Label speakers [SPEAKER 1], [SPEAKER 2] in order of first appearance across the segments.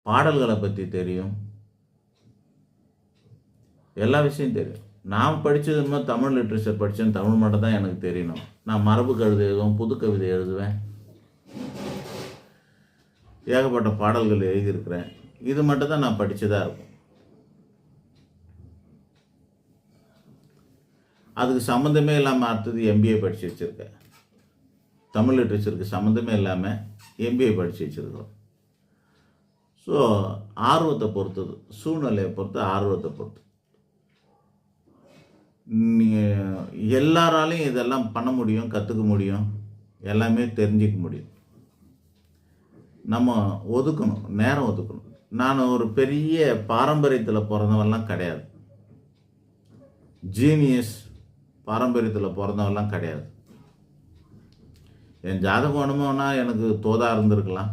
[SPEAKER 1] பாடல்களை பற்றி தெரியும், எல்லா விஷயம் தெரியும். நான் படித்தது என்னமோ தமிழ் லிட்ரேச்சர் படித்தேன், தமிழ் மட்டும் தான் எனக்கு தெரியணும். நான் மரபு கவிதை எழுதுவேன், புது கவிதை எழுதுவேன், ஏகப்பட்ட பாடல்கள் எழுதியிருக்கிறேன். இது மட்டும் தான் நான் படித்ததாக இருக்கும். அதுக்கு சம்மந்தமே இல்லாமல் அடுத்தது எம்பிஏ படித்து வச்சுருக்கேன். தமிழ் லிட்ரேச்சருக்கு சம்மந்தமே இல்லாமல் எம்பிஏ படித்து வச்சுருக்கோம். ஸோ ஆர்வத்தை பொறுத்தது, சூழ்நிலையை பொறுத்து, ஆர்வத்தை பொறுத்து. எல்லாராலையும் இதெல்லாம் பண்ண முடியும், கற்றுக்க முடியும், எல்லாமே தெரிஞ்சிக்க முடியும். நம்ம ஒதுக்கணும், நேரம் ஒதுக்கணும். நான் ஒரு பெரிய பாரம்பரியத்தில் பிறந்தவெல்லாம் கிடையாது, ஜீனியஸ் பாரம்பரியத்தில் பிறந்தவெல்லாம் கிடையாது. என் ஜாதகம் வேணுமோனா எனக்கு தோதா இருந்திருக்கலாம்,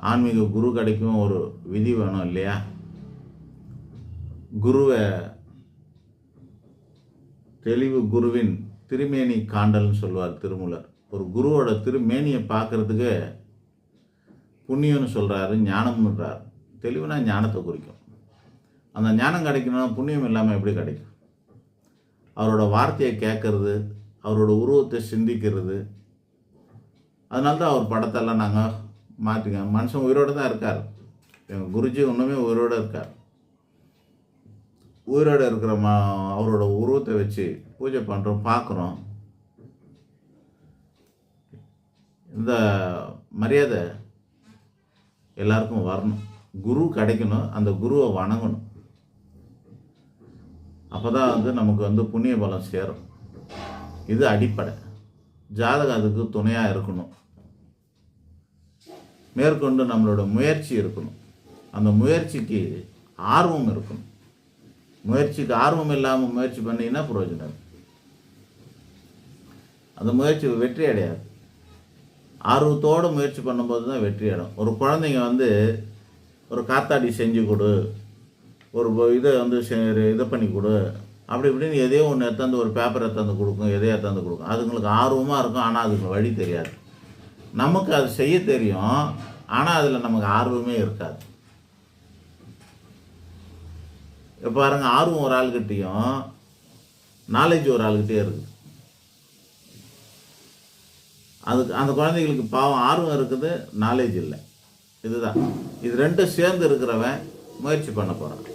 [SPEAKER 1] ஆன்மீக குரு கிடைக்கும் ஒரு விதி வேணும் இல்லையா? குருவை தெளிவு குருவின் திருமேனி காண்டல்னு சொல்லுவார் திருமூலர். ஒரு குருவோட திருமேனியை பார்க்கறதுக்கு புண்ணியம்னு சொல்கிறாரு, ஞானம்ன்றார். தெளிவுனா ஞானத்தை குறிக்கும். அந்த ஞானம் கிடைக்கணும்னா புண்ணியம் இல்லாமல் எப்படி கிடைக்கும்? அவரோட வார்த்தையை கேட்கறது, அவரோட உருவத்தை சிந்திக்கிறது. அதனால தான் அவர் படத்தெல்லாம் நாங்கள் மாற்றிங்க. மனுஷன் உயிரோடு தான் இருக்கார், எங்கள் குருஜி ஒன்றுமே உயிரோடு இருக்கார். உயிரோடு இருக்கிற அவரோட உருவத்தை வச்சு பூஜை பண்ணுறோம், பார்க்குறோம். இந்த மரியாதை எல்லாருக்கும் வரணும். குரு கிடைக்கணும், அந்த குருவை வணங்கணும். அப்போ தான் நமக்கு புண்ணிய பலம் சேரும். இது அடிப்படை. ஜாதகம் அதுக்கு துணையாக இருக்கணும். மேற்கொண்டு நம்மளோட முயற்சி இருக்கணும். அந்த முயற்சிக்கு ஆர்வம் இருக்கணும். முயற்சிக்கு ஆர்வம் இல்லாமல் முயற்சி பண்ணிங்கன்னா பிரயோஜனம். அந்த முயற்சி வெற்றி அடையாது. ஆர்வத்தோடு முயற்சி பண்ணும்போது தான் வெற்றி அடையும். ஒரு குழந்தைங்க ஒரு காத்தாடி செஞ்சு கொடு, ஒரு இதை இதை பண்ணி கொடு, அப்படி இப்படின்னு எதையோ ஒன்று எடுத்தாந்து, ஒரு பேப்பர் எடுத்தாந்து கொடுக்கும், எதையோ எடுத்தாந்து கொடுக்கும். அதுங்களுக்கு ஆர்வமாக இருக்கும், ஆனால் அதுக்கு வழி தெரியாது. நமக்கு அது செய்ய தெரியும், ஆனால் அதில் நமக்கு ஆர்வமே இருக்காது. இப்போ பாருங்க, ஆர்வம் ஒரு ஆள்கிட்டையும் நாலேஜ் ஒரு ஆள்கிட்டே இருக்குது. அதுக்கு அந்த குழந்தைகளுக்கு பாவம் ஆர்வம் இருக்குது, நாலேஜ் இல்லை. இதுதான், இது ரெண்டும் சேர்ந்து இருக்கிறவன் முயற்சி பண்ண போகிறான்.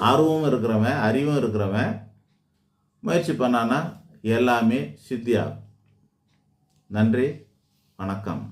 [SPEAKER 1] ஆர்வமும் இருக்கிறவன், அறிவும் இருக்கிறவன் முயற்சி பண்ணான்னா எல்லாமே சித்தியாகும். நன்றி, வணக்கம்.